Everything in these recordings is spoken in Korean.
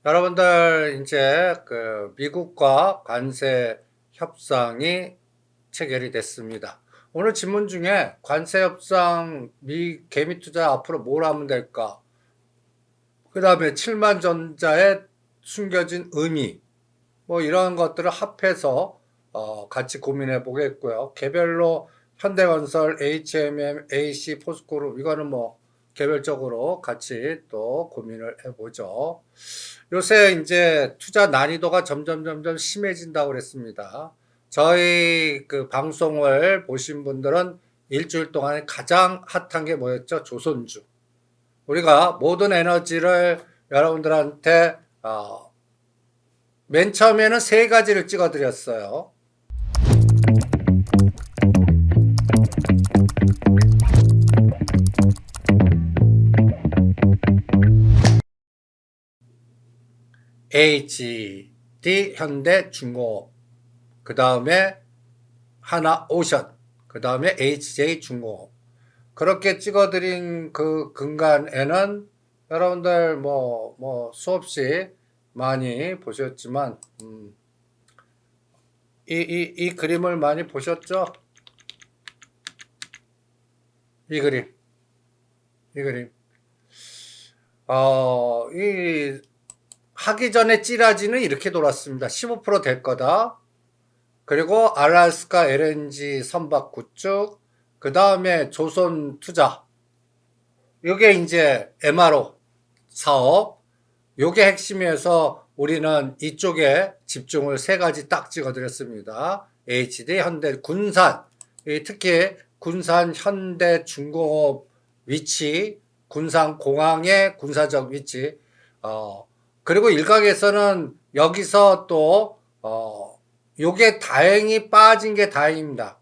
여러분들 이제 미국과 관세 협상이 체결이 됐습니다. 오늘 질문 중에 관세 협상 개미 투자 앞으로 뭘 하면 될까? 그 다음에 7만 전자의 숨겨진 의미, 뭐 이런 것들을 합해서 같이 고민해 보겠고요. 개별로 현대건설, HMM, AC, 포스코로 이거는 뭐 개별적으로 같이 또 고민을 해보죠. 요새 이제 투자 난이도가 점점 심해진다고 그랬습니다. 저희 그 방송을 보신 분들은 일주일 동안에 가장 핫한 게 뭐였죠? 조선주. 우리가 모든 에너지를 여러분들한테 맨 처음에는 세 가지를 찍어 드렸어요. HD 현대중공업, 그 다음에 하나오션, 그 다음에 HJ중공업. 그렇게 찍어드린 그 근간에는 여러분들 수없이 많이 보셨지만, 이 그림을 많이 보셨죠? 이 그림. 이 하기 전에 찌라지는 이렇게 돌았습니다. 15%될 거다. 그리고 알래스카 LNG 선박 구축, 그 다음에 조선 투자. 요게 이제 MRO 사업. 요게 핵심이어서 우리는 이쪽에 집중을 세 가지 딱 찍어드렸습니다. HD, 현대, 군산. 특히 군산 현대 중공업 위치, 군산 공항의 군사적 위치. 그리고 일각에서는 여기서 또 요게 다행히 빠진 게 다행입니다.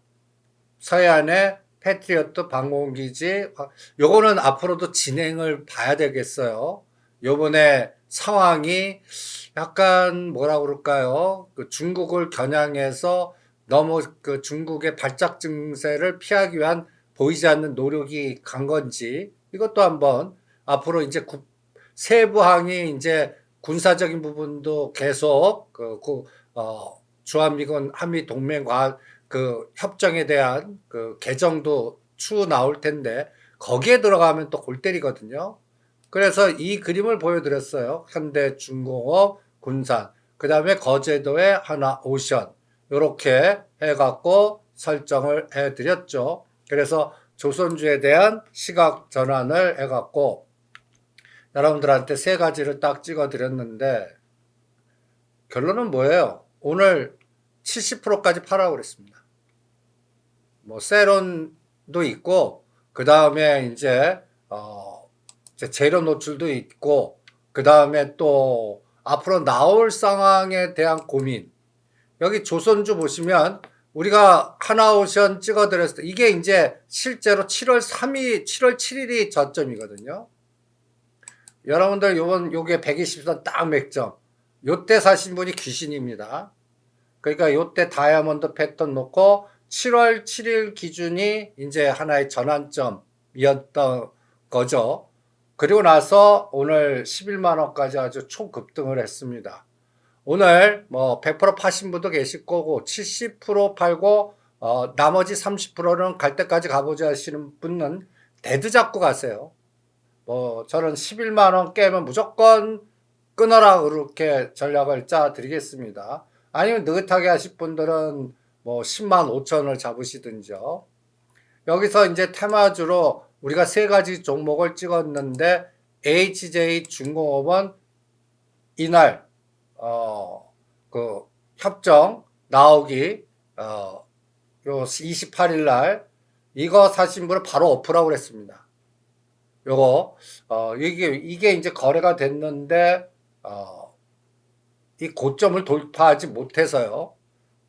서해안의 패트리어트 방공기지, 요거는 앞으로도 진행을 봐야 되겠어요. 요번에 상황이 약간 뭐라 그럴까요? 그 중국을 겨냥해서 너무 그 중국의 발작 증세를 피하기 위한 보이지 않는 노력이 간 건지, 이것도 한번 앞으로 이제 세부항이 이제 군사적인 부분도 계속 주한미군 한미 동맹과 그 협정에 대한 그 개정도 추후 나올 텐데 거기에 들어가면 또 골 때리거든요. 그래서 이 그림을 보여드렸어요. 현대중공업, 군산, 그 다음에 거제도의 하나오션, 이렇게 해갖고 설정을 해드렸죠. 그래서 조선주에 대한 시각 전환을 해갖고 여러분들한테 세 가지를 딱 찍어드렸는데 결론은 뭐예요? 오늘 70%까지 팔라고 그랬습니다. 뭐 세론도 있고 그 다음에 이제 재료 노출도 있고 그 다음에 또 앞으로 나올 상황에 대한 고민. 여기 조선주 보시면 우리가 하나오션 찍어드렸을 때 이게 이제 실제로 7월 7일이 저점이거든요. 여러분들 요게 120선 딱 맥점. 요때 사신 분이 귀신입니다. 그러니까 요때 다이아몬드 패턴 놓고 7월 7일 기준이 이제 하나의 전환점이었던 거죠. 그리고 나서 오늘 11만 원까지 아주 초급등을 했습니다. 오늘 뭐 100% 파신 분도 계실 거고 70% 팔고 나머지 30%는 갈 때까지 가보자 하시는 분은 대드 잡고 가세요. 뭐 저는 11만 원 깨면 무조건 끊어라 그렇게 전략을 짜 드리겠습니다. 아니면 느긋하게 하실 분들은 뭐 10만 5천을 잡으시든지요. 여기서 이제 테마주로 우리가 세 가지 종목을 찍었는데 HJ 중공업은 이날 그 협정 나오기 요 28일 날 이거 사신 분은 바로 오프라고 그랬습니다. 요거 이게 이제 거래가 됐는데 이 고점을 돌파하지 못해서요.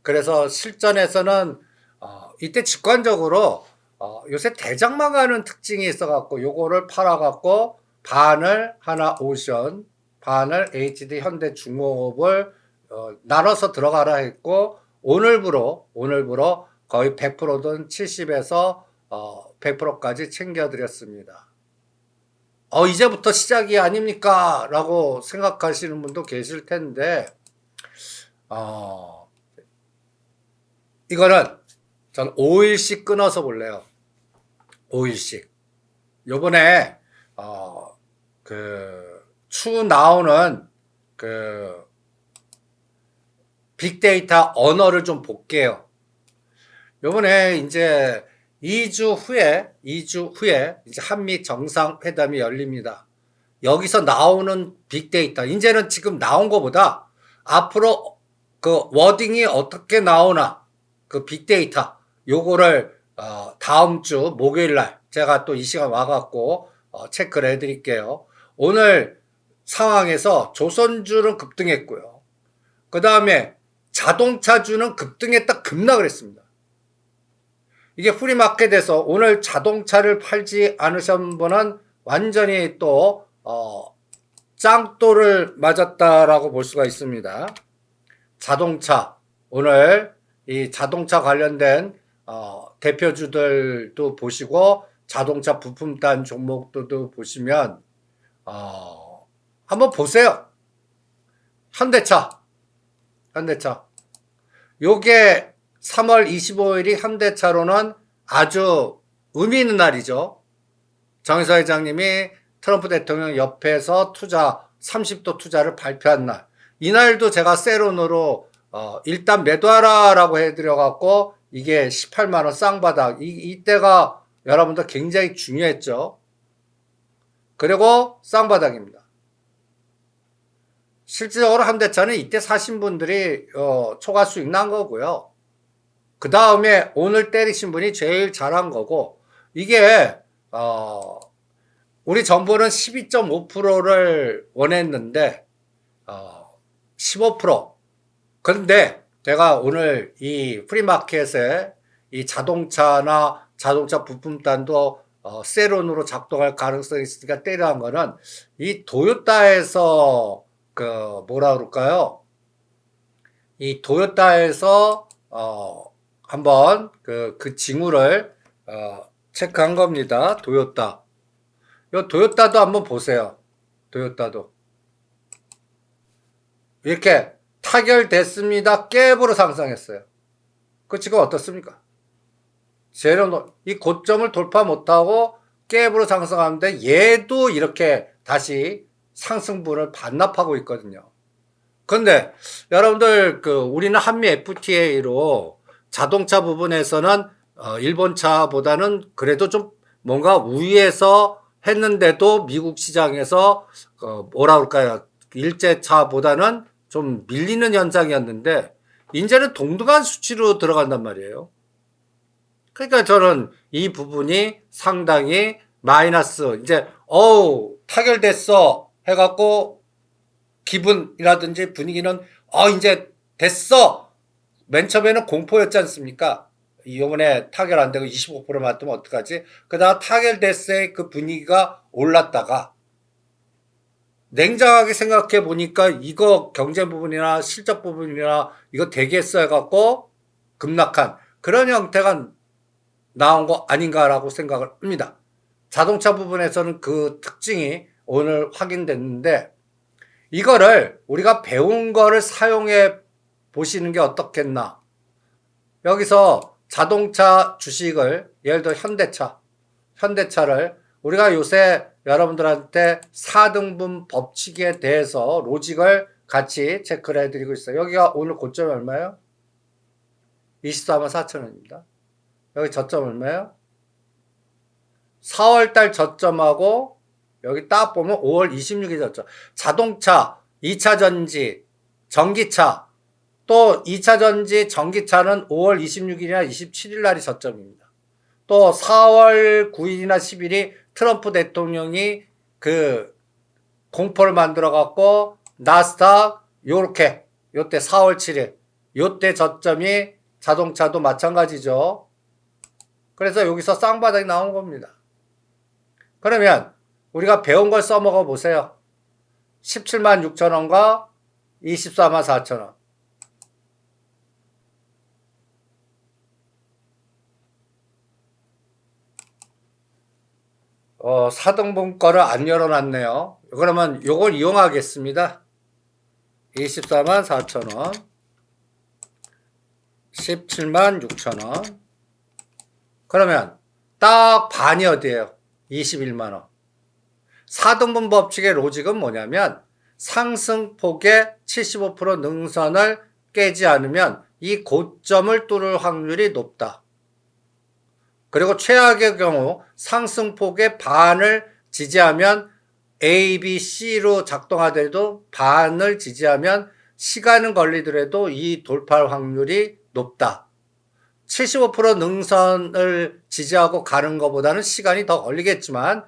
그래서 실전에서는 이때 직관적으로 요새 대장만 가는 특징이 있어갖고 요거를 팔아갖고 반을 하나오션, 반을 HD 현대중공업을 나눠서 들어가라 했고 오늘부로 거의 100%든 70에서 100%까지 챙겨드렸습니다. 이제부터 시작이 아닙니까? 라고 생각하시는 분도 계실 텐데, 이거는 전 5일씩 끊어서 볼래요. 5일씩. 요번에, 추 나오는 빅데이터 언어를 좀 볼게요. 요번에 이제 2주 후에 이제 한미 정상회담이 열립니다. 여기서 나오는 빅데이터, 이제는 지금 나온 것보다 앞으로 그 워딩이 어떻게 나오나, 그 빅데이터, 요거를 다음 주 목요일 날 제가 또 이 시간 와갖고 체크를 해드릴게요. 오늘 상황에서 조선주는 급등했고요. 그 다음에 자동차주는 급등했다 급락을 했습니다. 이게 프리마켓에서 오늘 자동차를 팔지 않으신 분은 완전히 또 짱돌을 맞았다라고 볼 수가 있습니다. 자동차, 오늘 이 자동차 관련된 대표주들도 보시고 자동차 부품단 종목들도 보시면 한번 보세요. 현대차 요게 3월 25일이 현대차로는 아주 의미 있는 날이죠. 정의서 회장님이 트럼프 대통령 옆에서 30도 투자를 발표한 날. 이날도 제가 세론으로 일단 매도하라라고 해드려갖고 이게 18만원 쌍바닥. 이때가 여러분들 굉장히 중요했죠. 그리고 쌍바닥입니다. 실질적으로 현대차는 이때 사신 분들이 초과 수익 난 거고요. 그 다음에 오늘 때리신 분이 제일 잘한 거고, 이게 우리 정부는 12.5%를 원했는데 15%. 그런데 제가 오늘 이 프리마켓에 이 자동차나 자동차 부품단도 세론으로 작동할 가능성이 있으니까 때려한 거는 이 도요타에서 뭐라 그럴까요? 이 도요타에서 한번 그 징후를 체크한 겁니다. 도요타. 요 도요타도 한번 보세요. 도요타도 이렇게 타결됐습니다. 갭으로 상승했어요. 그 지금 어떻습니까? 이 고점을 돌파 못하고 갭으로 상승하는데 얘도 이렇게 다시 상승분을 반납하고 있거든요. 근데 여러분들 우리는 한미 FTA로 자동차 부분에서는 일본차보다는 그래도 좀 뭔가 우위에서 했는데도 미국 시장에서 뭐라 그럴까요? 일제차보다는 좀 밀리는 현상이었는데 이제는 동등한 수치로 들어간단 말이에요. 그러니까 저는 이 부분이 상당히 마이너스, 이제 타결됐어 해갖고 기분이라든지 분위기는 이제 됐어. 맨 처음에는 공포였지 않습니까? 이번에 타결 안 되고 25% 맞으면 어떡하지? 그다음 타결됐어의 그 분위기가 올랐다가 냉정하게 생각해 보니까 이거 경제 부분이나 실적 부분이나 이거 되겠어 해갖고 급락한 그런 형태가 나온 거 아닌가라고 생각을 합니다. 자동차 부분에서는 그 특징이 오늘 확인됐는데 이거를 우리가 배운 거를 사용해 보시는 게 어떻겠나. 여기서 자동차 주식을 예를 들어 현대차를 우리가 요새 여러분들한테 4등분 법칙에 대해서 로직을 같이 체크를 해드리고 있어요. 여기가 오늘 고점이 얼마예요? 24만 4천원입니다. 여기 저점 얼마예요? 4월달 저점하고 여기 딱 보면 5월 26일 저점. 자동차, 2차 전지, 전기차, 또 2차 전지, 전기차는 5월 26일이나 27일 날이 저점입니다. 또 4월 9일이나 10일이 트럼프 대통령이 공포를 만들어 갖고 나스닥 요때 4월 7일 요때 저점이 자동차도 마찬가지죠. 그래서 여기서 쌍바닥이 나온 겁니다. 그러면 우리가 배운 걸 써먹어 보세요. 17만 6천원과 24만 4천원. 4등분 거를 안 열어놨네요. 그러면 요걸 이용하겠습니다. 24만 4천원, 17만 6천원. 그러면 딱 반이 어디예요? 21만원. 4등분 법칙의 로직은 뭐냐면 상승폭의 75% 능선을 깨지 않으면 이 고점을 뚫을 확률이 높다. 그리고 최악의 경우 상승폭의 반을 지지하면 A, B, C로 작동하더라도 반을 지지하면 시간은 걸리더라도 이 돌파 확률이 높다. 75% 능선을 지지하고 가는 것보다는 시간이 더 걸리겠지만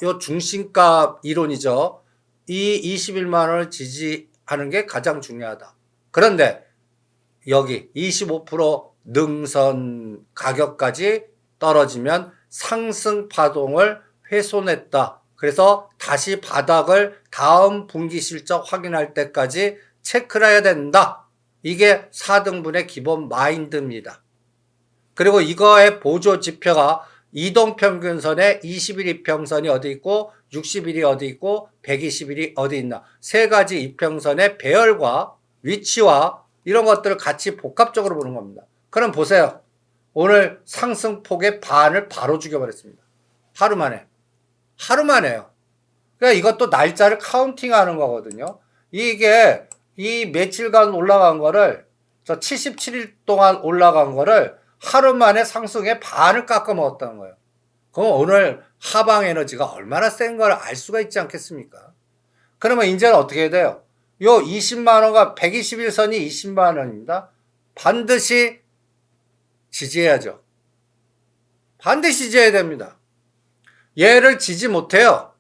요 중심값 이론이죠. 이 21만 원을 지지하는 게 가장 중요하다. 그런데 여기 25% 능선 가격까지 떨어지면 상승 파동을 훼손했다. 그래서 다시 바닥을 다음 분기 실적 확인할 때까지 체크를 해야 된다. 이게 4등분의 기본 마인드입니다. 그리고 이거의 보조 지표가 이동평균선에 21 이평선이 어디 있고 60일이 어디 있고 120일이 어디 있나. 세 가지 이평선의 배열과 위치와 이런 것들을 같이 복합적으로 보는 겁니다. 그럼 보세요. 오늘 상승폭의 반을 바로 죽여버렸습니다. 하루 만에. 하루 만에요. 그러니까 이것도 날짜를 카운팅하는 거거든요. 이게 이 며칠간 올라간 거를 77일 동안 올라간 거를 하루 만에 상승의 반을 깎아 먹었다는 거예요. 그럼 오늘 하방 에너지가 얼마나 센 걸 알 수가 있지 않겠습니까? 그러면 이제는 어떻게 해야 돼요? 요 20만원과 121선이 20만원입니다. 반드시 지지해야죠. 반드시 지지해야 됩니다. 얘를 지지 못해요.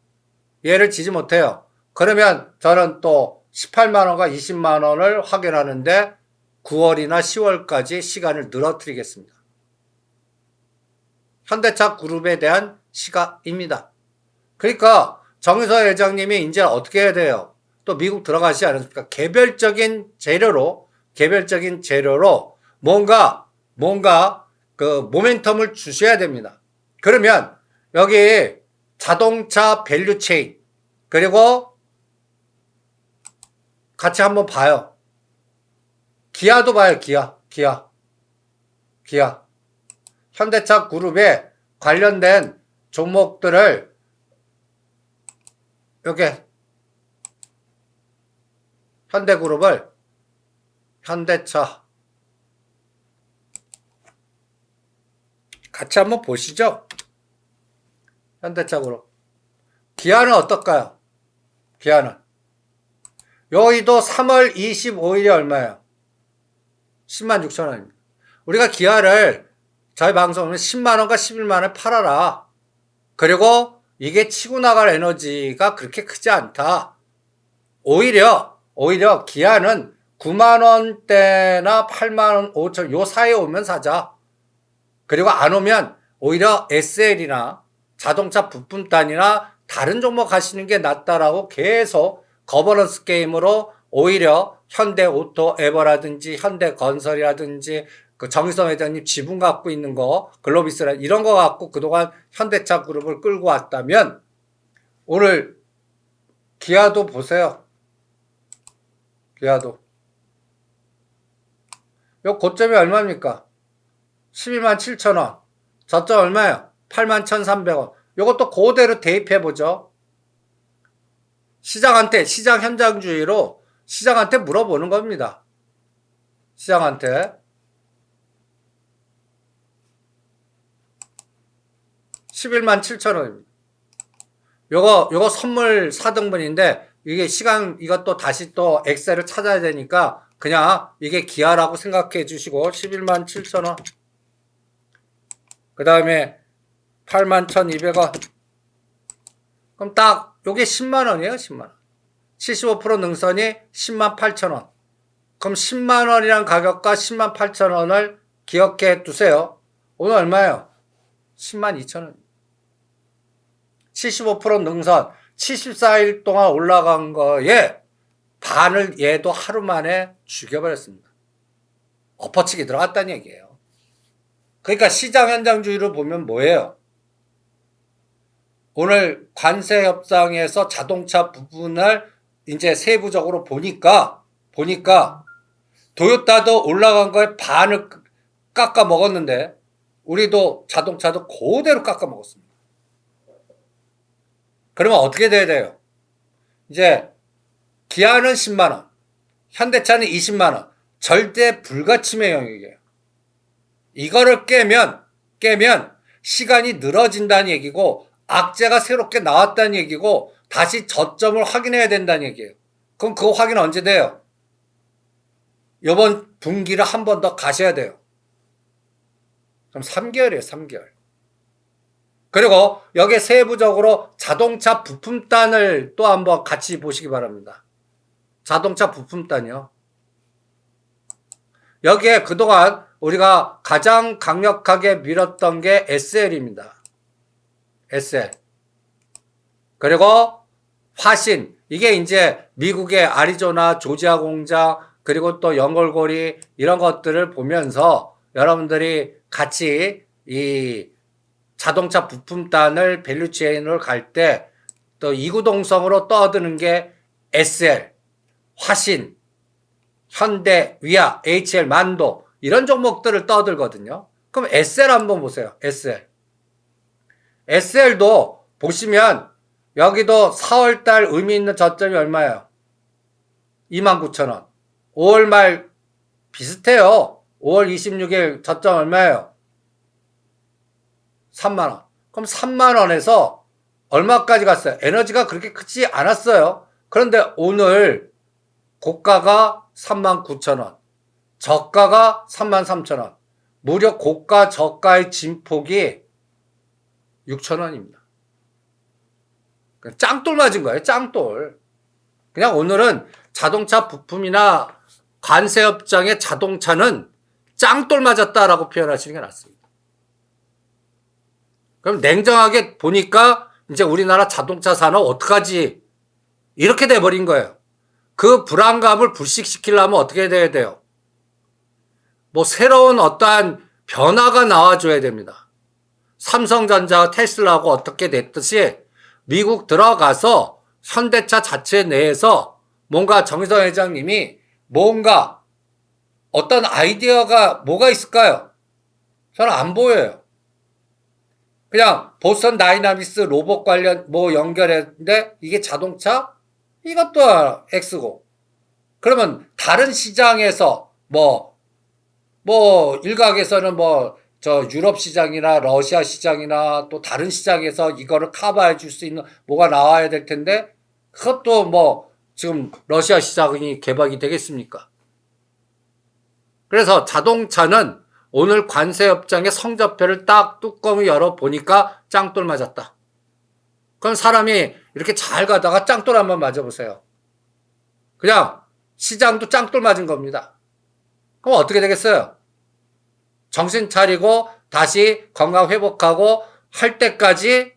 얘를 지지 못해요. 그러면 저는 또 18만원과 20만원을 확인하는데 9월이나 10월까지 시간을 늘어뜨리겠습니다. 현대차 그룹에 대한 시각입니다. 그러니까 정의서 회장님이 이제 어떻게 해야 돼요? 또 미국 들어가시지 않습니까? 개별적인 재료로 뭔가 그 모멘텀을 주셔야 됩니다. 그러면 여기 자동차 밸류 체인 그리고 같이 한번 봐요. 기아도 봐요. 기아. 현대차 그룹에 관련된 종목들을 이렇게 현대그룹을 현대차 같이 한번 보시죠. 현대차 그룹. 기아는 어떨까요? 기아는 여의도 3월 25일이 얼마예요? 10만 6천 원입니다. 우리가 기아를 저희 방송은 10만원과 11만원에 팔아라. 그리고 이게 치고 나갈 에너지가 그렇게 크지 않다. 오히려 기아는 9만원대나 8만원 5천 요 사이에 오면 사자. 그리고 안 오면 오히려 SL이나 자동차 부품단이나 다른 종목 하시는 게 낫다라고 계속 거버넌스 게임으로 오히려 현대오토에버라든지 현대건설이라든지 그 정의선 회장님 지분 갖고 있는 거 글로비스라 이런 거 갖고 그동안 현대차 그룹을 끌고 왔다면 오늘 기아도 보세요. 기아도 요 고점이 얼마입니까? 12만 7천 원. 저점 얼마예요? 8만 1,300원. 요것도 그대로 대입해보죠. 시장 현장주의로 시장한테 물어보는 겁니다. 시장한테. 11만 7천 원입니다. 요거 선물 4등분인데 이게 시간 이것도 다시 또 엑셀을 찾아야 되니까 그냥 이게 기아라고 생각해 주시고 11만 7천 원. 그 다음에 8만 1,200원. 그럼 딱 요게 10만 원이에요. 10만 원. 75% 능선이 10만 8천 원. 그럼 10만 원이란 가격과 10만 8천 원을 기억해 두세요. 오늘 얼마예요? 10만 2천 원. 75% 능선 74일 동안 올라간 거에 반을 얘도 하루 만에 죽여버렸습니다. 엎어치기 들어갔다는 얘기예요. 그러니까 시장 현장주의를 보면 뭐예요? 오늘 관세 협상에서 자동차 부분을 이제 세부적으로 보니까 도요타도 올라간 거에 반을 깎아 먹었는데 우리도 자동차도 그대로 깎아 먹었습니다. 그러면 어떻게 돼야 돼요? 이제 기아는 10만 원, 현대차는 20만 원, 절대 불가침의 영역이에요. 이거를 깨면 시간이 늘어진다는 얘기고 악재가 새롭게 나왔다는 얘기고 다시 저점을 확인해야 된다는 얘기예요. 그럼 그거 확인 언제 돼요? 이번 분기를 한 번 더 가셔야 돼요. 그럼 3개월이에요, 3개월. 그리고 여기에 세부적으로 자동차 부품단을 또 한번 같이 보시기 바랍니다. 자동차 부품단이요. 여기에 그동안 우리가 가장 강력하게 밀었던 게 SL입니다. SL. 그리고 화신. 이게 이제 미국의 아리조나, 조지아 공장, 그리고 또 연골고리 이런 것들을 보면서 여러분들이 같이 이 자동차 부품단을 밸류체인으로 갈 때 또 이구동성으로 떠드는 게 SL, 화신, 현대, 위아, HL, 만도 이런 종목들을 떠들거든요. 그럼 SL 한번 보세요. SL. SL도 보시면 여기도 4월달 의미 있는 저점이 얼마예요? 29,000원. 5월 말 비슷해요. 5월 26일 저점 얼마예요? 3만원. 그럼 3만원에서 얼마까지 갔어요? 에너지가 그렇게 크지 않았어요. 그런데 오늘 고가가 39,000원. 저가가 33,000원. 무려 고가 저가의 진폭이 6,000원입니다. 짱돌 맞은 거예요. 짱돌. 그냥 오늘은 자동차 부품이나 관세협정의 자동차는 짱돌 맞았다라고 표현하시는 게 낫습니다. 그럼 냉정하게 보니까 이제 우리나라 자동차 산업 어떡하지? 이렇게 돼버린 거예요. 그 불안감을 불식시키려면 어떻게 돼야 돼요? 뭐 새로운 어떠한 변화가 나와줘야 됩니다. 삼성전자, 테슬라하고 어떻게 됐듯이 미국 들어가서 현대차 자체 내에서 뭔가 정의선 회장님이 뭔가 어떤 아이디어가 뭐가 있을까요? 저는 안 보여요. 그냥 보스턴 다이나믹스 로봇 관련 뭐 연결했는데 이게 자동차? 이것도 X고. 그러면 다른 시장에서 뭐 일각에서는 저 유럽 시장이나 러시아 시장이나 또 다른 시장에서 이거를 커버해 줄 수 있는 뭐가 나와야 될 텐데 그것도 지금 러시아 시장이 개박이 되겠습니까? 그래서 자동차는 오늘 관세협정의 성적표를 딱 뚜껑을 열어보니까 짱돌 맞았다. 그럼 사람이 이렇게 잘 가다가 짱돌 한번 맞아보세요. 그냥 시장도 짱돌 맞은 겁니다. 그럼 어떻게 되겠어요? 정신 차리고 다시 건강 회복하고 할 때까지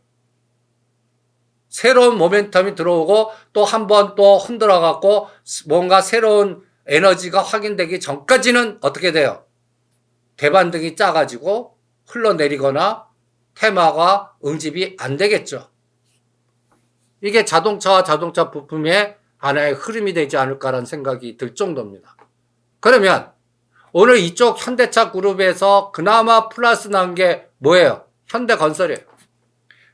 새로운 모멘텀이 들어오고 또 한 번 또 흔들어 갖고 뭔가 새로운 에너지가 확인되기 전까지는 어떻게 돼요? 대반등이 짜가지고 흘러내리거나 테마가 응집이 안 되겠죠. 이게 자동차와 자동차 부품의 하나의 흐름이 되지 않을까라는 생각이 들 정도입니다. 그러면 오늘 이쪽 현대차 그룹에서 그나마 플러스 난 게 뭐예요? 현대건설이에요.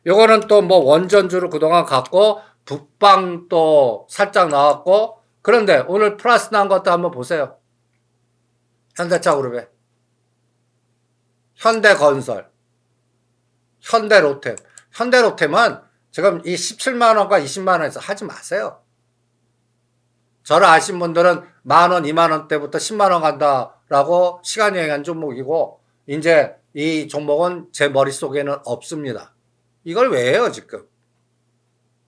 요거는 또 원전주를 그동안 갖고 북방 또 살짝 나왔고 그런데 오늘 플러스 난 것도 한번 보세요. 현대차 그룹에 현대건설, 현대로템. 현대로템은 지금 이 17만원과 20만원에서 하지 마세요. 저를 아신 분들은 만원, 2만원대부터 10만원 간다라고 시간여행한 종목이고 이제 이 종목은 제 머릿속에는 없습니다. 이걸 왜 해요 지금?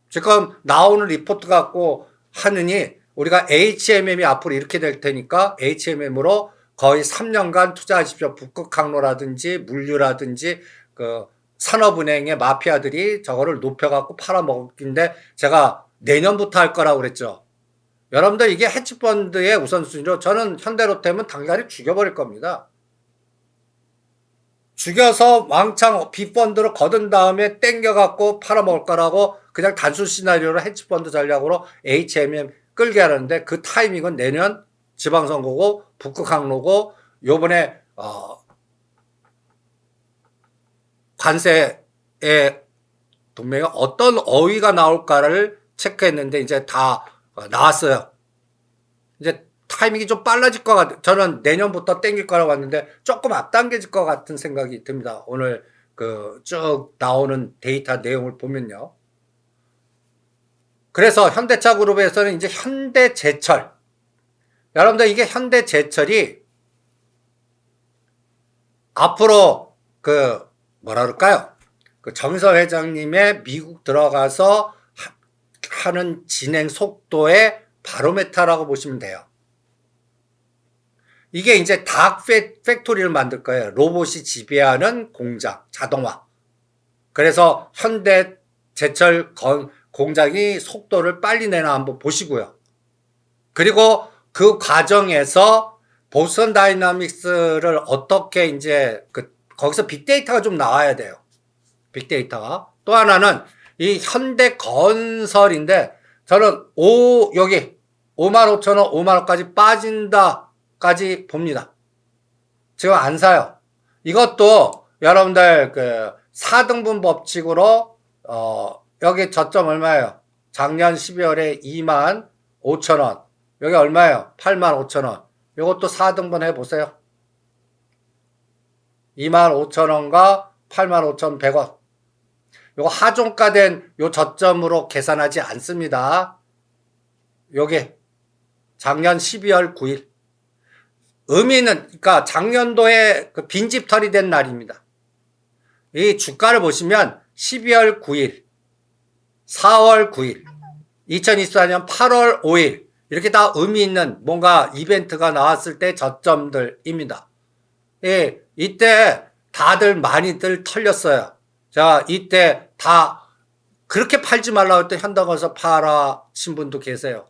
지금 나오는 리포트 갖고 하느니 우리가 HMM이 앞으로 이렇게 될 테니까 HMM으로 거의 3년간 투자하십시오. 북극항로라든지 물류라든지 그 산업은행의 마피아들이 저거를 높여갖고 팔아먹긴데 제가 내년부터 할 거라고 그랬죠. 여러분들 이게 헤지펀드의 우선순위로 저는 현대로템은 당연히 죽여버릴 겁니다. 죽여서 왕창 빅펀드로 거둔 다음에 땡겨갖고 팔아먹을 거라고 그냥 단순 시나리오로 헤지펀드 전략으로 HMM 끌게 하는데 그 타이밍은 내년 지방선거고 북극 항로고 요번에 관세의 동맹에 어떤 어휘가 나올까를 체크했는데 이제 다 나왔어요. 이제 타이밍이 좀 빨라질 것 같아요. 저는 내년부터 땡길 거라고 봤는데 조금 앞당겨질 것 같은 생각이 듭니다. 오늘 그 쭉 나오는 데이터 내용을 보면요. 그래서 현대차 그룹에서는 이제 현대제철. 여러분들 이게 현대제철이 앞으로 그 뭐라 그럴까요? 그 정의서 회장님의 미국 들어가서 하는 진행 속도의 바로메타라고 보시면 돼요. 이게 이제 닥 팩토리를 만들 거예요. 로봇이 지배하는 공장, 자동화. 그래서 현대 제철 공장이 속도를 빨리 내나 한번 보시고요. 그리고 그 과정에서 보스턴 다이나믹스를 어떻게 이제 거기서 빅데이터가 좀 나와야 돼요. 빅데이터가. 또 하나는 이 현대건설인데 저는 여기 55,000원, 5만원까지 빠진다까지 봅니다. 지금 안 사요. 이것도 여러분들 그 4등분 법칙으로 여기 저점 얼마예요? 작년 12월에 25,000원. 여기 얼마예요? 85,000원. 이것도 4등분 해보세요. 25,000원과 85,100원. 요거 하종가된 요 저점으로 계산하지 않습니다. 요게 작년 12월 9일. 의미는, 그러니까 작년도에 그 빈집털이 된 날입니다. 이 주가를 보시면 12월 9일, 4월 9일, 2024년 8월 5일, 이렇게 다 의미 있는 뭔가 이벤트가 나왔을 때 저점들입니다. 예, 이때 다들 많이들 털렸어요. 자, 이때 다 그렇게 팔지 말라고 했더니 현대건설 팔아신 분도 계세요.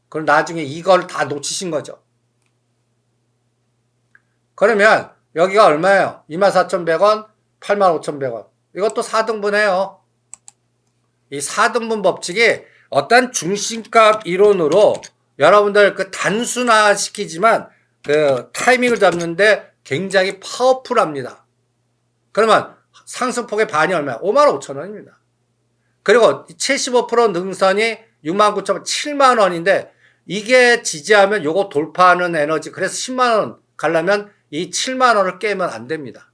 그럼 나중에 이걸 다 놓치신 거죠. 그러면 여기가 얼마예요? 24,100원, 85,100원. 이것도 4등분해요. 이 4등분 법칙이 어떤 중심값 이론으로 여러분들 그 단순화 시키지만 그 타이밍을 잡는데 굉장히 파워풀합니다. 그러면 상승폭의 반이 얼마야? 55,000원입니다. 그리고 75% 능선이 69,000원, 7만원인데 이게 지지하면 요거 돌파하는 에너지. 그래서 10만원 가려면 이 7만원을 깨면 안 됩니다.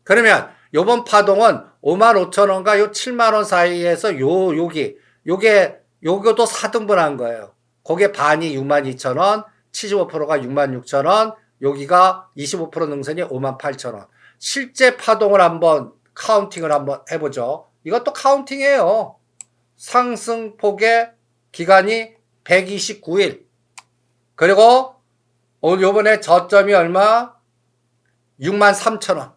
그러면 요번 파동은 55,000원과 요 7만원 사이에서 요것도 4등분한 거예요. 거기에 반이 62,000원, 75%가 66,000원, 여기가 25% 능선이 58,000원. 실제 파동을 한번 카운팅을 한번 해보죠. 이것도 카운팅이에요. 상승폭의 기간이 129일. 그리고 요번에 저점이 얼마? 63,000원.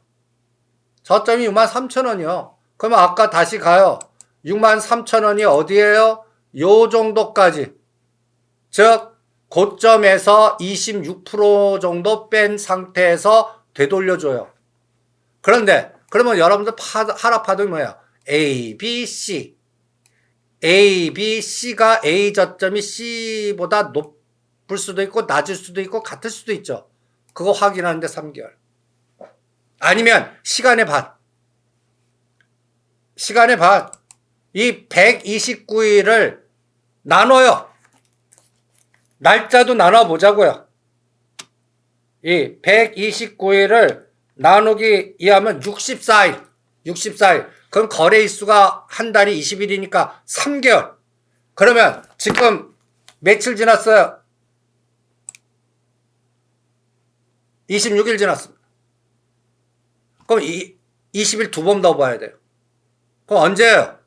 저점이 63,000원이요. 그러면 아까 다시 가요. 63,000원이 어디예요? 요 정도까지. 즉 고점에서 26% 정도 뺀 상태에서 되돌려줘요. 그런데 그러면 여러분들 하락 파동이 뭐야? A, B, C. A, B, C가 A 저점이 C보다 높을 수도 있고 낮을 수도 있고 같을 수도 있죠. 그거 확인하는데 3개월. 아니면 시간의 반. 시간의 반. 이 129일을 나눠요. 날짜도 나눠보자고요. 이 129일을 나누기 이하면 64일. 64일. 그럼 거래일수가 한 달이 20일이니까 3개월. 그러면 지금 며칠 지났어요? 26일 지났습니다. 그럼 20일 두 번 더 봐야 돼요. 그럼 언제예요?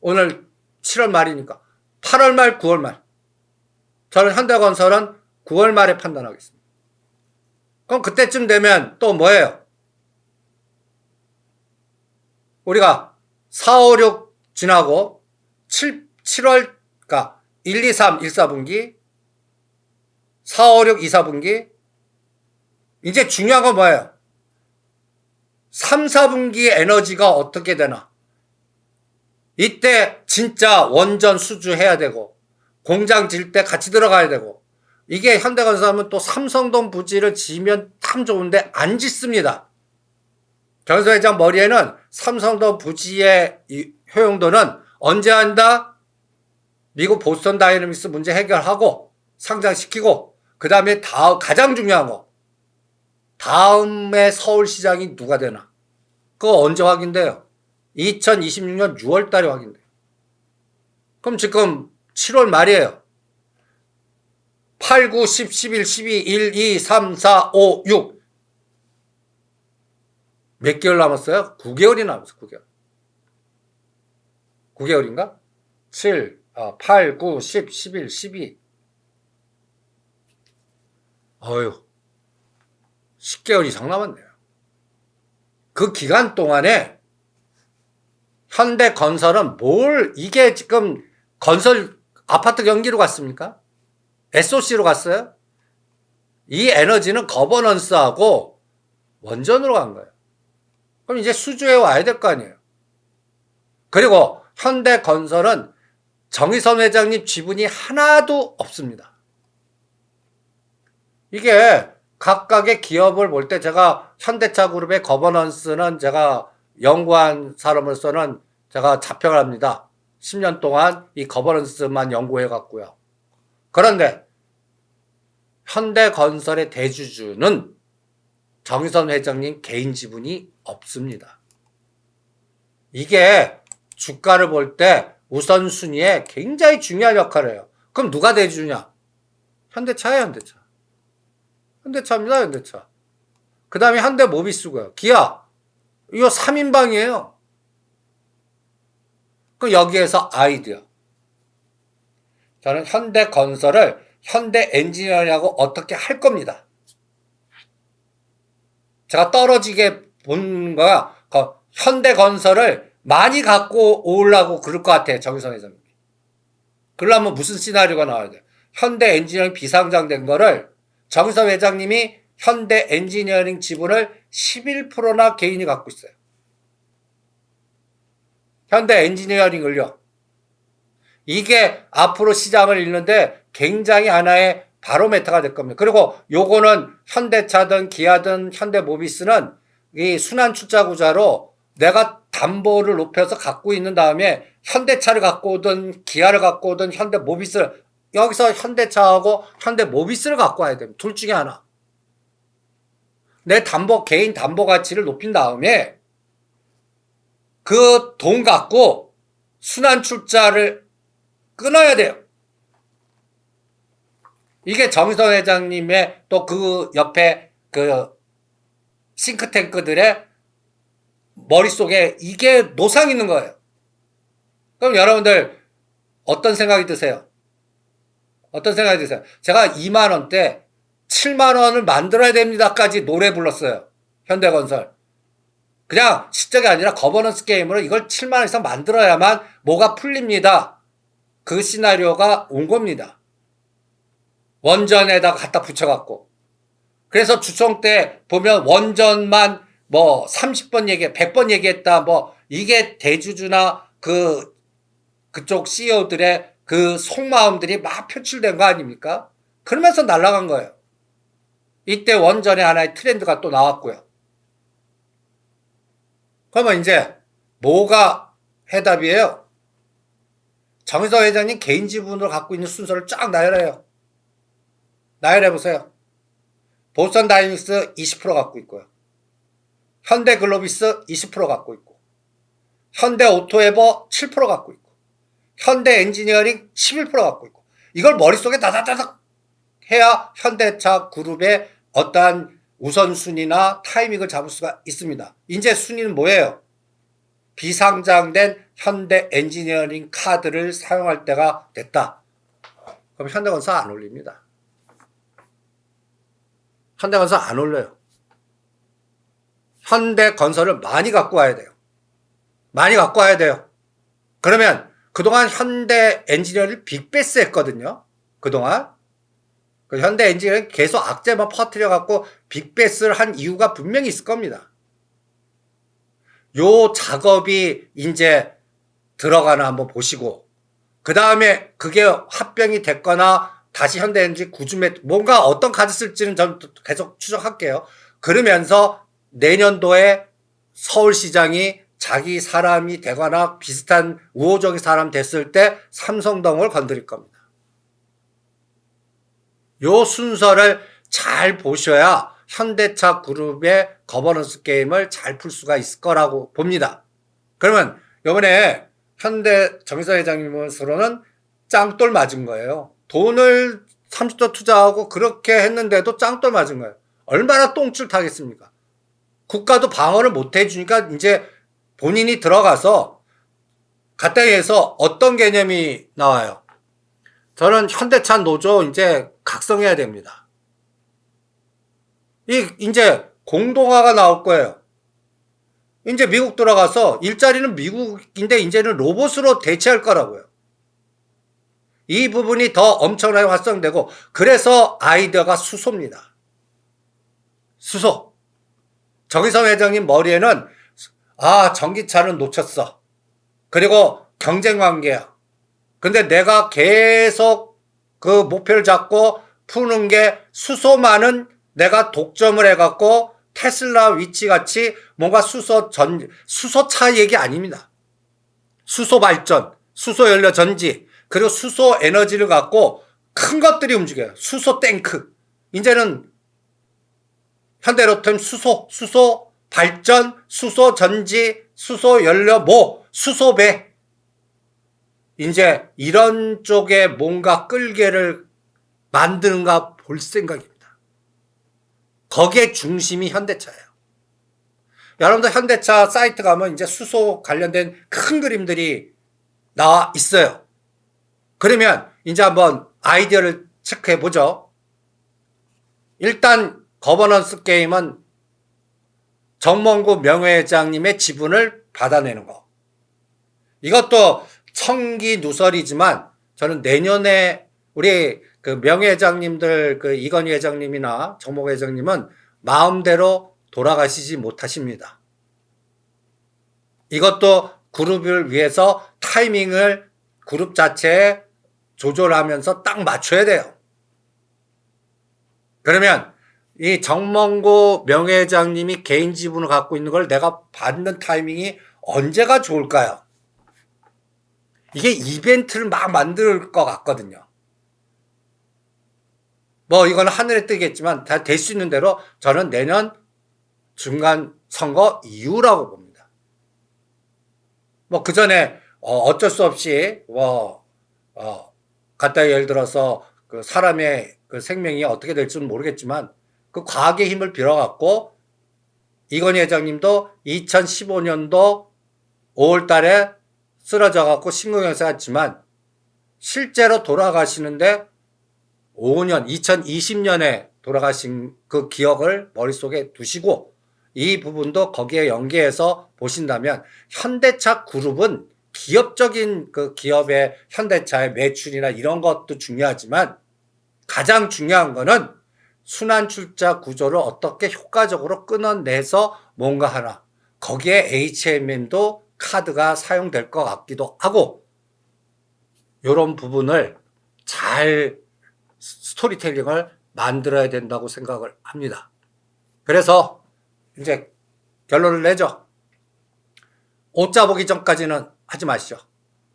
오늘 7월 말이니까 8월 말, 9월 말. 저는 현대건설은 9월 말에 판단하겠습니다. 그럼 그때쯤 되면 또 뭐예요? 우리가 4, 5, 6 지나고 7월, 그러니까 1, 2, 3, 1, 4분기, 4, 5, 6, 2, 4분기, 이제 중요한 건 뭐예요? 3, 4분기 에너지가 어떻게 되나? 이때 진짜 원전 수주해야 되고 공장 질 때 같이 들어가야 되고 이게 현대건설은 또 삼성동 부지를 지면 참 좋은데 안 짓습니다. 정의선 회장 머리에는 삼성동 부지의 이 효용도는 언제 한다? 미국 보스턴 다이내믹스 문제 해결하고 상장시키고 그 다음에 가장 중요한 거 다음에 서울시장이 누가 되나? 그거 언제 확인돼요? 2026년 6월 달에 확인돼요. 그럼 지금 7월 말이에요. 8, 9, 10, 11, 12, 1, 2, 3, 4, 5, 6. 몇 개월 남았어요? 9개월이 남았어요. 9개월. 9개월인가? 7, 8, 9, 10, 11, 12. 어휴. 10개월 이상 남았네요. 그 기간 동안에 현대건설은 이게 지금 건설 아파트 경기로 갔습니까? SOC로 갔어요? 이 에너지는 거버넌스하고 원전으로 간 거예요. 그럼 이제 수주해 와야 될 거 아니에요. 그리고 현대건설은 정의선 회장님 지분이 하나도 없습니다. 이게 각각의 기업을 볼 때 제가 현대차 그룹의 거버넌스는 제가 연구한 사람으로서는 제가 자평을 합니다. 10년 동안 이 거버넌스만 연구해 갔고요. 그런데 현대건설의 대주주는 정의선 회장님 개인 지분이 없습니다. 이게 주가를 볼 때 우선순위에 굉장히 중요한 역할을 해요. 그럼 누가 대주주냐? 현대차예요, 현대차. 현대차입니다, 현대차. 그 다음에 현대모비스고요. 기아. 이거 3인방이에요. 그럼 여기에서 아이디어. 저는 현대건설을 현대엔지니어링하고 어떻게 할 겁니다. 제가 떨어지게 본 거야. 현대건설을 많이 갖고 오려고 그럴 것 같아요. 정의선 회장님. 그러려면 무슨 시나리오가 나와야 돼요? 현대엔지니어링 비상장된 거를 정의선 회장님이 현대엔지니어링 지분을 11%나 개인이 갖고 있어요. 현대엔지니어링을요. 이게 앞으로 시장을 읽는데 굉장히 하나의 바로메터가 될 겁니다. 그리고 요거는 현대차든 기아든 현대모비스는 이 순환출자구자로 내가 담보를 높여서 갖고 있는 다음에 현대차를 갖고 오든 기아를 갖고 오든 현대모비스를 여기서 현대차하고 현대모비스를 갖고 와야 됩니다. 둘 중에 하나. 내 개인 담보 가치를 높인 다음에 그 돈 갖고 순환출자를 끊어야 돼요. 이게 정의선 회장님의 또 그 옆에 그 싱크탱크들의 머릿속에 이게 노상 있는 거예요. 그럼 여러분들 어떤 생각이 드세요? 어떤 생각이 드세요? 제가 2만 원대 7만 원을 만들어야 됩니다까지 노래 불렀어요. 현대건설. 그냥 실적이 아니라 거버넌스 게임으로 이걸 7만 원 이상 만들어야만 뭐가 풀립니다. 그 시나리오가 온 겁니다. 원전에다 갖다 붙여갖고. 그래서 주총 때 보면 원전만 뭐 30번 100번 얘기했다. 뭐 이게 대주주나 그쪽 CEO들의 그 속마음들이 막 표출된 거 아닙니까? 그러면서 날아간 거예요. 이때 원전의 하나의 트렌드가 또 나왔고요. 그러면 이제 뭐가 해답이에요? 정의선 회장님 개인 지분으로 갖고 있는 순서를 쫙 나열해요. 나열해보세요. 보스턴 다이내믹스 20% 갖고 있고요. 현대글로비스 20% 갖고 있고 현대오토에버 7% 갖고 있고 현대엔지니어링 11% 갖고 있고 이걸 머릿속에 다다다닥 해야 현대차 그룹의 어떠한 우선순위나 타이밍을 잡을 수가 있습니다. 이제 순위는 뭐예요? 비상장된 현대엔지니어링 카드를 사용할 때가 됐다. 그럼 현대건설 안 올립니다. 현대건설 안 올려요. 현대건설을 많이 갖고 와야 돼요. 많이 갖고 와야 돼요. 그러면 그동안 현대엔지니어링 빅베스 했거든요. 그동안. 그 현대엔진은 계속 악재만 퍼뜨려갖고 빅베스를 한 이유가 분명히 있을 겁니다. 요 작업이 이제 들어가나 한번 보시고, 그 다음에 그게 합병이 됐거나 다시 현대엔진 구줌에 뭔가 어떤 카드 쓸지는 전 계속 추적할게요. 그러면서 내년도에 서울시장이 자기 사람이 되거나 비슷한 우호적인 사람 됐을 때 삼성동을 건드릴 겁니다. 요 순서를 잘 보셔야 현대차 그룹의 거버넌스 게임을 잘 풀 수가 있을 거라고 봅니다. 그러면 이번에 현대 정의선 회장님으로는 짱돌 맞은 거예요. 돈을 30조 투자하고 그렇게 했는데도 짱돌 맞은 거예요. 얼마나 똥줄 타겠습니까? 국가도 방어를 못 해주니까 이제 본인이 들어가서 가까이에서 어떤 개념이 나와요? 저는 현대차 노조 이제 각성해야 됩니다. 이제 공동화가 나올 거예요. 이제 미국 들어가서 일자리는 미국인데 이제는 로봇으로 대체할 거라고요. 이 부분이 더 엄청나게 활성되고, 그래서 아이디어가 수소입니다. 수소. 정의선 회장님 머리에는 전기차는 놓쳤어. 그리고 경쟁 관계야. 근데 내가 계속 그 목표를 잡고 푸는 게 수소만은 내가 독점을 해갖고 테슬라 위치같이 뭔가 수소차 얘기 아닙니다. 수소 발전, 수소 연료 전지, 그리고 수소 에너지를 갖고 큰 것들이 움직여요. 수소 탱크. 이제는 현대로템 수소 발전, 수소 전지, 수소 연료 수소배. 이제 이런 쪽에 뭔가 끌개를 만드는가 볼 생각입니다. 거기에 중심이 현대차예요. 여러분들 현대차 사이트 가면 이제 수소 관련된 큰 그림들이 나와 있어요. 그러면 이제 한번 아이디어를 체크해 보죠. 일단 거버넌스 게임은 정몽구 명예회장님의 지분을 받아내는 거. 이것도 청기누설이지만 저는 내년에 우리 그 명예회장님들, 그 이건희 회장님이나 정몽구 회장님은 마음대로 돌아가시지 못하십니다. 이것도 그룹을 위해서 타이밍을 그룹 자체에 조절하면서 딱 맞춰야 돼요. 그러면 이 정몽구 명예회장님이 개인 지분을 갖고 있는 걸 내가 받는 타이밍이 언제가 좋을까요? 이게 이벤트를 막 만들 것 같거든요. 뭐 이건 하늘에 뜨겠지만 다 될 수 있는 대로 저는 내년 중간 선거 이후라고 봅니다. 뭐 그 전에 어쩔 수 없이 갖다 예를 들어서 그 사람의 그 생명이 어떻게 될지는 모르겠지만 그 과학의 힘을 빌어갖고 이건희 회장님도 2015년도 5월 달에 쓰러져갖고 심근경색했지만 실제로 돌아가시는데 5년, 2020년에 돌아가신 그 기억을 머릿속에 두시고 이 부분도 거기에 연계해서 보신다면 현대차 그룹은 기업적인 그 기업의 현대차의 매출이나 이런 것도 중요하지만 가장 중요한 거는 순환출자 구조를 어떻게 효과적으로 끊어내서 뭔가 하나. 거기에 HMM도 카드가 사용될 것 같기도 하고 이런 부분을 잘 스토리텔링을 만들어야 된다고 생각을 합니다. 그래서 이제 결론을 내죠. 오자 보기 전까지는 하지 마시죠.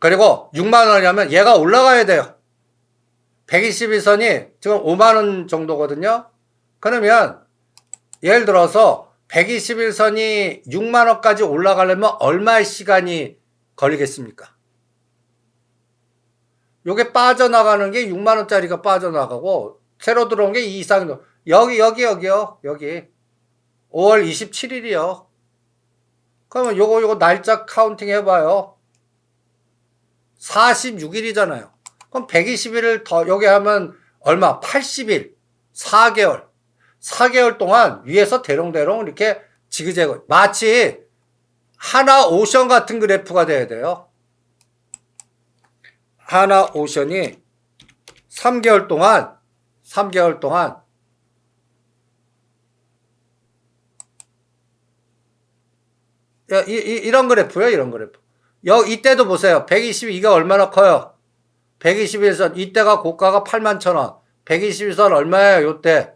그리고 6만 원이라면 얘가 올라가야 돼요. 121선이 지금 5만 원 정도거든요. 그러면 예를 들어서 121선이 6만 원까지 올라가려면 얼마의 시간이 걸리겠습니까? 요게 빠져나가는 게 6만 원짜리가 빠져나가고 새로 들어온 게 이 이상 여기요. 여기 5월 27일이요. 그러면 요거 날짜 카운팅 해봐요. 46일이잖아요. 그럼 120일을 더 여기 하면 얼마? 80일. 4개월. 4개월 동안 위에서 대롱대롱 이렇게 지그재그. 마치 하나 오션 같은 그래프가 돼야 돼요. 하나 오션이 3개월 동안 3개월 동안 이런 그래프요, 이런 그래프. 이때도 보세요. 122가 얼마나 커요? 121선, 이때가 고가가 81,000원. 121선 얼마예요, 요때?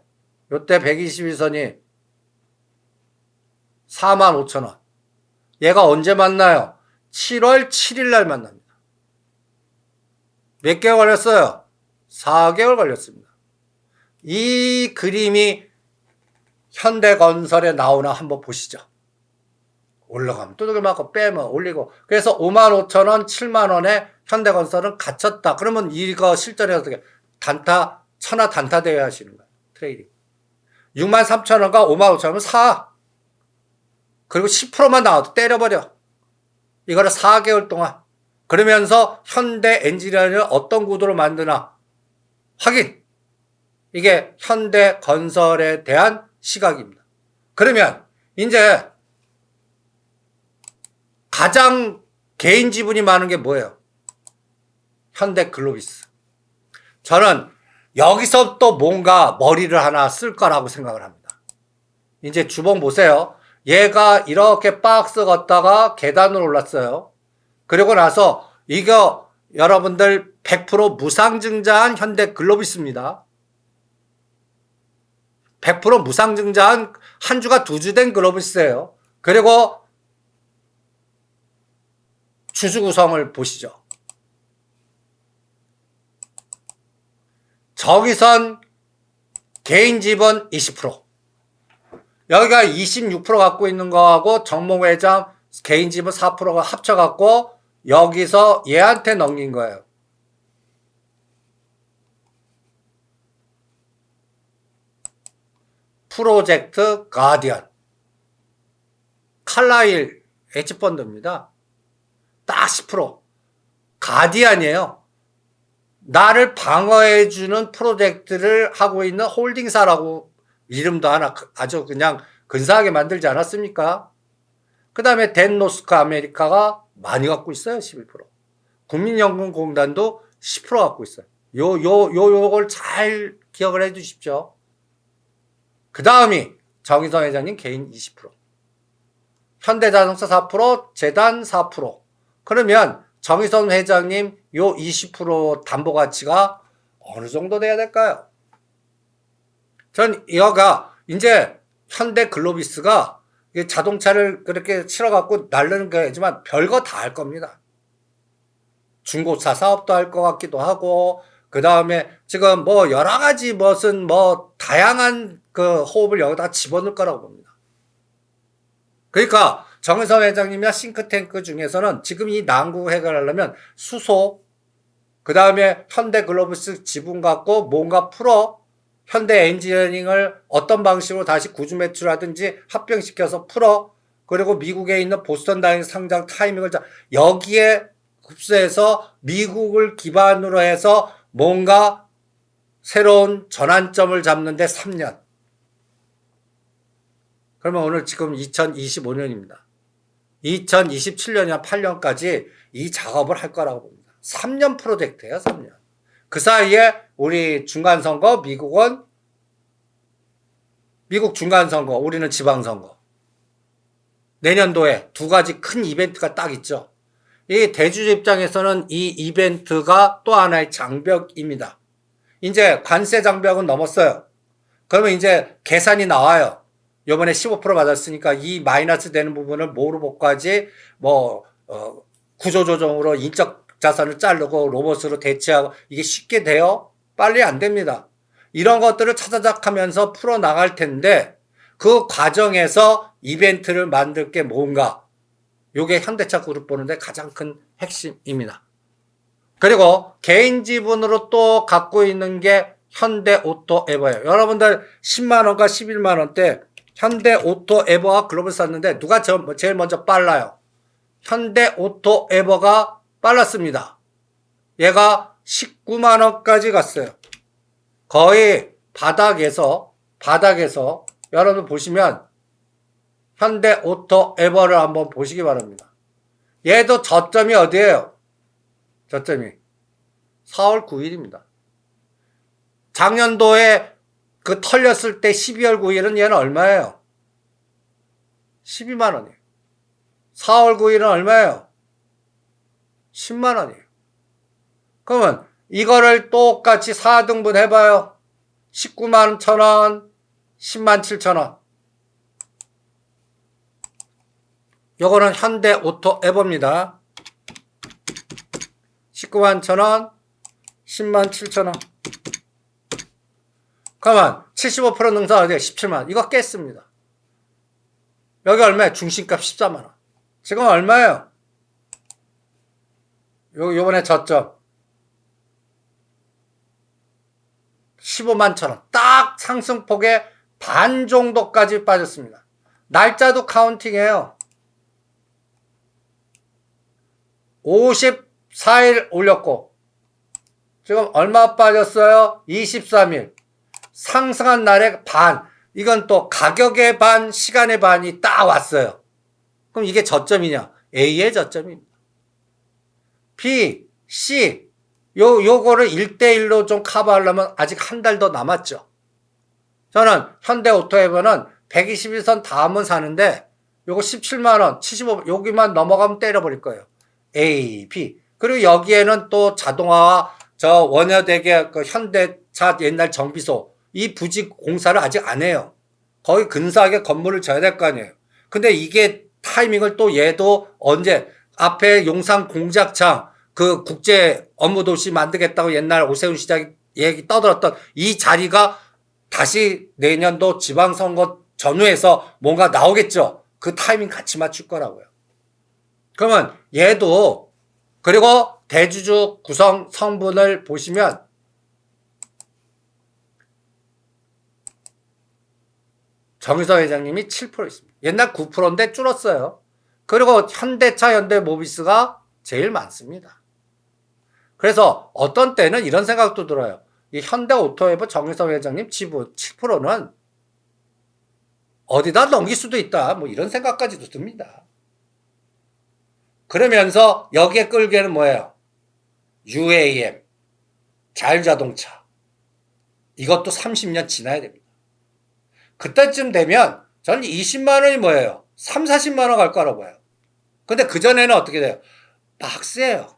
요때 121선이 45,000원. 얘가 언제 만나요? 7월 7일 날 만납니다. 몇 개월 걸렸어요? 4개월 걸렸습니다. 이 그림이 현대건설에 나오나 한번 보시죠. 올라가면 두들겨 맞고 빼면 올리고. 그래서 55,000원, 7만원에 현대건설은 갇혔다. 그러면 이거 실전에 어떻게 단타, 천하 단타 대회 하시는 거예요. 트레이딩. 63,000원과 55,000원은 사. 그리고 10%만 나와도 때려버려. 이거를 4개월 동안. 그러면서 현대 엔지니어링을 어떤 구도로 만드나 확인. 이게 현대 건설에 대한 시각입니다. 그러면 이제 가장 개인 지분이 많은 게 뭐예요? 현대 글로비스. 저는 여기서 또 뭔가 머리를 하나 쓸 거라고 생각을 합니다. 이제 주봉 보세요. 얘가 이렇게 박스 걷다가 계단으로 올랐어요. 그리고 나서 이거 여러분들 100% 무상증자한 현대 글로비스입니다. 100% 무상증자한 한 주가 두 주 된 글로비스예요. 그리고 주주 구성을 보시죠. 정의선 개인 지분 20%. 여기가 26% 갖고 있는 거하고 정몽 회장 개인 지분 4%가 합쳐갖고 여기서 얘한테 넘긴 거예요. 프로젝트 가디언. 칼라일 헤지펀드입니다. 딱 10%. 가디언이에요. 나를 방어해주는 프로젝트를 하고 있는 홀딩사라고 이름도 하나 아주 그냥 근사하게 만들지 않았습니까? 그 다음에 덴노스크 아메리카가 많이 갖고 있어요. 11%. 국민연금공단도 10% 갖고 있어요. 요걸 잘 기억을 해 주십시오. 그 다음이 정의선 회장님 개인 20%. 현대자동차 4%, 재단 4%. 그러면 정의선 회장님 요 20% 담보 가치가 어느 정도 돼야 될까요? 전 이거가 이제 현대 글로비스가 자동차를 그렇게 실어갖고 날르는 거지만 별거 다 할 겁니다. 중고차 사업도 할 것 같기도 하고, 그 다음에 지금 뭐 여러 가지 무슨 뭐 다양한 그 호흡을 여기다 집어넣을 거라고 봅니다. 그러니까 정의선 회장님이나 싱크탱크 중에서는 지금 이 난국 해결하려면 수소, 그 다음에 현대 글로비스 지분 갖고 뭔가 풀어 현대 엔지니어링을 어떤 방식으로 다시 구주 매출하든지 합병시켜서 풀어. 그리고 미국에 있는 보스턴 다잉 상장 타이밍을 여기에 흡수해서 미국을 기반으로 해서 뭔가 새로운 전환점을 잡는데 3년. 그러면 오늘 지금 2025년입니다. 2027년이나 8년까지 이 작업을 할 거라고 봅니다. 3년 프로젝트예요, 3년. 그 사이에 우리 중간선거, 미국은 미국 중간선거, 우리는 지방선거. 내년도에 두 가지 큰 이벤트가 딱 있죠. 이 대주주 입장에서는 이 이벤트가 또 하나의 장벽입니다. 이제 관세 장벽은 넘었어요. 그러면 이제 계산이 나와요. 요번에 15% 받았으니까 이 마이너스 되는 부분을 뭐로 복구하지? 구조조정으로 인적 자산을 자르고 로봇으로 대체하고 이게 쉽게 돼요? 빨리 안 됩니다. 이런 것들을 차자작하면서 풀어나갈 텐데 그 과정에서 이벤트를 만들 게 뭔가 요게 현대차 그룹 보는데 가장 큰 핵심입니다. 그리고 개인 지분으로 또 갖고 있는 게 현대오토에버예요. 여러분들 10만원과 11만원대 현대오토에버와 글로벌 샀는데 누가 제일 먼저 빨라요? 현대오토에버가 빨랐습니다. 얘가 19만원까지 갔어요. 거의 바닥에서 여러분 보시면 현대오토에버를 한번 보시기 바랍니다. 얘도 저점이 어디예요? 저점이 4월 9일입니다. 작년도에 그 털렸을 때 12월 9일은 얘는 얼마예요? 12만 원이에요. 4월 9일은 얼마예요? 10만 원이에요. 그러면 이거를 똑같이 4등분 해봐요. 19만 1,000원, 10만 7,000원. 요거는 현대 오토 에버입니다. 19만 1,000원, 10만 7,000원. 그러면 75% 능선 어디에 17만 원. 이거 깼습니다. 여기 얼마예요? 중심값 14만 원. 지금 얼마예요? 요번에 저점 15만 1,000원. 딱 상승폭의 반 정도까지 빠졌습니다. 날짜도 카운팅해요. 54일 올렸고 지금 얼마 빠졌어요? 23일. 상승한 날의 반. 이건 또 가격의 반, 시간의 반이 딱 왔어요. 그럼 이게 저점이냐? A의 저점입니다. B, C. 요거를 1대1로 좀 커버하려면 아직 한 달 더 남았죠. 저는 현대오토에버는 121선 다음은 사는데 요거 17만원, 75, 여기만 넘어가면 때려버릴 거예요. A, B. 그리고 여기에는 또 자동화와 저 원효대계 그 현대차 옛날 정비소 이 부지 공사를 아직 안 해요. 거의 근사하게 건물을 져야 될 거 아니에요. 근데 이게 타이밍을 또 얘도 언제 앞에 용산 공작창 그 국제 업무도시 만들겠다고 옛날 오세훈 시장 얘기 떠들었던 이 자리가 다시 내년도 지방선거 전후에서 뭔가 나오겠죠. 그 타이밍 같이 맞출 거라고요. 그러면 얘도 그리고 대주주 구성 성분을 보시면 정의서 회장님이 7% 있습니다. 옛날 9%인데 줄었어요. 그리고 현대차, 현대모비스가 제일 많습니다. 그래서 어떤 때는 이런 생각도 들어요. 이 현대오토에버 정의서 회장님 지분 7%는 어디다 넘길 수도 있다. 뭐 이런 생각까지도 듭니다. 그러면서 여기에 끌기에는 뭐예요? UAM, 자율자동차. 이것도 30년 지나야 됩니다. 그때쯤 되면 저는 20만 원이 뭐예요? 3, 40만 원 갈 거라고 봐요. 근데 그전에는 어떻게 돼요? 박스예요.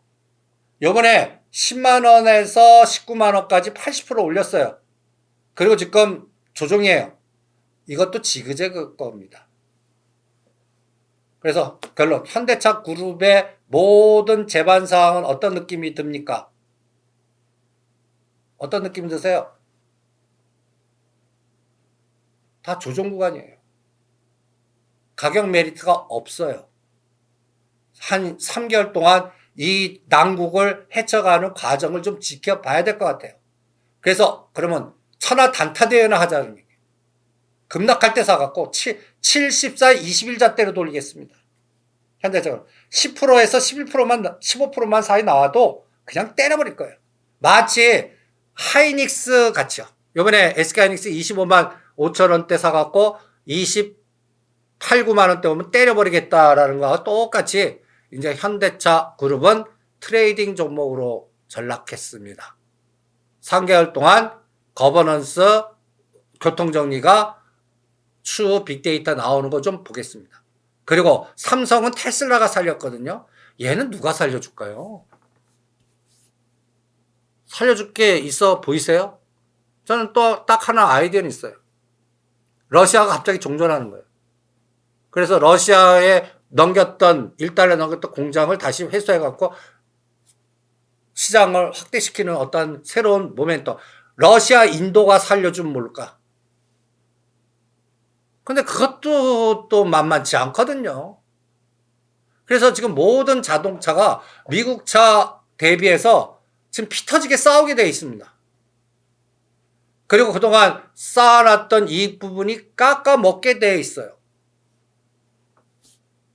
요번에 10만 원에서 19만 원까지 80% 올렸어요. 그리고 지금 조정이에요. 이것도 지그재그 겁니다. 그래서 결론, 현대차 그룹의 모든 재반 사항은 어떤 느낌이 듭니까? 어떤 느낌이 드세요? 다 조정 구간이에요. 가격 메리트가 없어요. 한 3개월 동안 이 난국을 헤쳐가는 과정을 좀 지켜봐야 될 것 같아요. 그래서 그러면 천하 단타대회나 하자는 얘기예요. 급락할 때 사갖고 74, 21자대로 돌리겠습니다. 현대적으로 10%에서 11%만 15%만 사이 나와도 그냥 때려버릴 거예요. 마치 하이닉스 같이요. 요번에 SK하이닉스 25만 5천 원대 사갖고 28, 9만 원대 오면 때려버리겠다라는 거와 똑같이 이제 현대차 그룹은 트레이딩 종목으로 전락했습니다. 3개월 동안 거버넌스 교통정리가 추후 빅데이터 나오는 거 좀 보겠습니다. 그리고 삼성은 테슬라가 살렸거든요. 얘는 누가 살려줄까요? 살려줄 게 있어 보이세요? 저는 또 딱 하나 아이디어는 있어요. 러시아가 갑자기 종전하는 거예요. 그래서 러시아에 넘겼던 1달러 넘겼던 공장을 다시 회수해갖고 시장을 확대시키는 어떤 새로운 모멘텀. 러시아, 인도가 살려주면 뭘까? 근데 그것도 또 만만치 않거든요. 그래서 지금 모든 자동차가 미국 차 대비해서 지금 피 터지게 싸우게 되어 있습니다. 그리고 그동안 쌓아놨던 이익 부분이 깎아먹게 되어 있어요.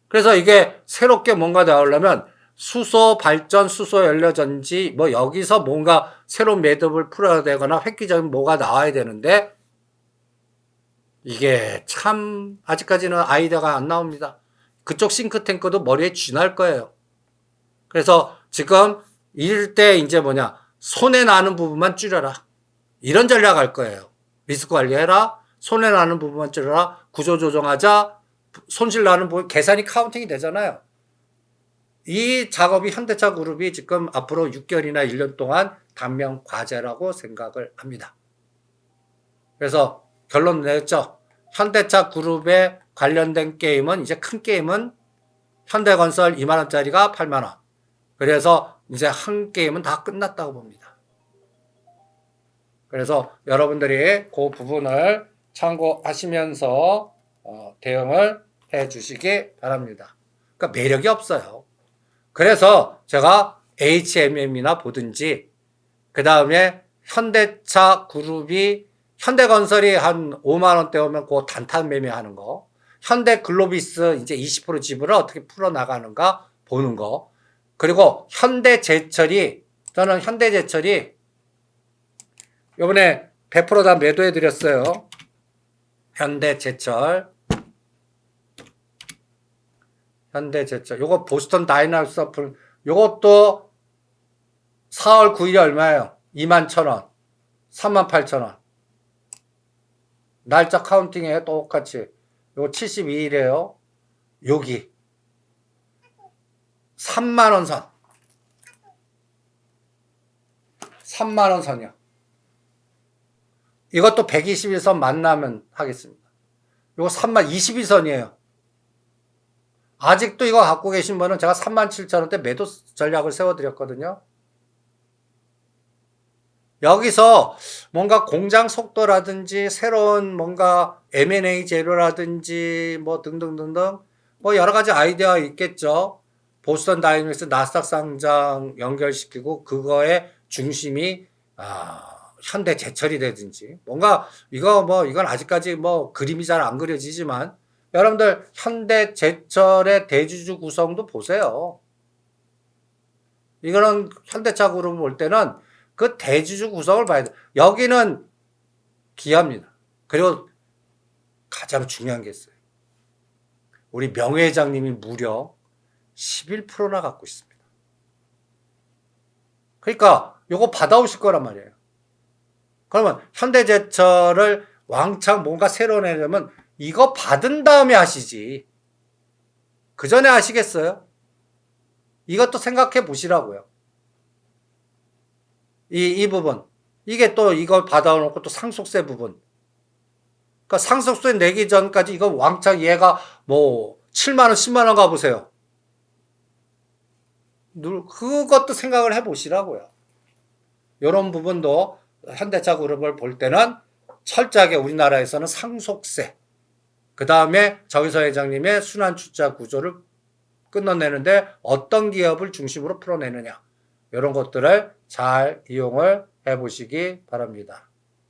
그래서 이게 새롭게 뭔가 나오려면 수소 발전, 수소 연료전지 뭐 여기서 뭔가 새로운 매듭을 풀어야 되거나 획기적인 뭐가 나와야 되는데 이게 참 아직까지는 아이디어가 안 나옵니다. 그쪽 싱크탱크도 머리에 쥐날 거예요. 그래서 지금 이럴 때 이제 뭐냐 손해 나는 부분만 줄여라. 이런 전략 할 거예요. 리스크 관리해라. 손해나는 부분만 줄여라. 구조 조정하자. 손실나는 부분 계산이 카운팅이 되잖아요. 이 작업이 현대차 그룹이 지금 앞으로 6개월이나 1년 동안 단명 과제라고 생각을 합니다. 그래서 결론 냈죠. 현대차 그룹에 관련된 게임은 이제 큰 게임은 현대건설 2만원짜리가 8만원. 그래서 이제 한 게임은 다 끝났다고 봅니다. 그래서 여러분들이 그 부분을 참고하시면서 대응을 해 주시기 바랍니다. 그러니까 매력이 없어요. 그래서 제가 HMM이나 보든지 그 다음에 현대차 그룹이 현대건설이 한 5만원대 오면 그 단타 매매하는 거, 현대글로비스 이제 20% 지분을 어떻게 풀어나가는가 보는 거, 그리고 현대제철이, 저는 현대제철이 요번에 100% 다 매도해 드렸어요. 현대제철. 요거 보스턴 다이나믹스 어플, 요것도 4월 9일이 얼마예요? 21,000원. 38,000원. 날짜 카운팅에 똑같이. 요거 72일이에요. 여기. 3만원 선. 3만원 선이요. 이것도 121선 만나면 하겠습니다. 요거 22선이에요. 아직도 이거 갖고 계신 분은 제가 37,000원대 매도 전략을 세워드렸거든요. 여기서 뭔가 공장 속도라든지 새로운 뭔가 M&A 재료라든지 뭐 등등등등 뭐 여러 가지 아이디어가 있겠죠. 보스턴 다이내믹스 나스닥 상장 연결시키고 그거의 중심이 현대제철이 되든지 뭔가 이건 아직까지 뭐 그림이 잘 안 그려지지만 여러분들 현대제철의 대주주 구성도 보세요. 이거는 현대차 그룹 볼 때는 그 대주주 구성을 봐야 돼. 여기는 기아입니다. 그리고 가장 중요한 게 있어요. 우리 명 회장님이 무려 11%나 갖고 있습니다. 그러니까 요거 받아오실 거란 말이에요. 그러면 현대제철을 왕창 뭔가 새로 내려면 이거 받은 다음에 하시지. 그 전에 하시겠어요? 이것도 생각해 보시라고요. 이 부분. 이게 또 이걸 받아놓고 또 상속세 부분. 그러니까 상속세 내기 전까지 이거 왕창 얘가 뭐 7만원, 10만원 가보세요. 그것도 생각을 해 보시라고요. 이런 부분도 현대차 그룹을 볼 때는 철저하게 우리나라에서는 상속세, 그 다음에 정의서 회장님의 순환출자 구조를 끊어내는데 어떤 기업을 중심으로 풀어내느냐, 이런 것들을 잘 이용을 해 보시기 바랍니다.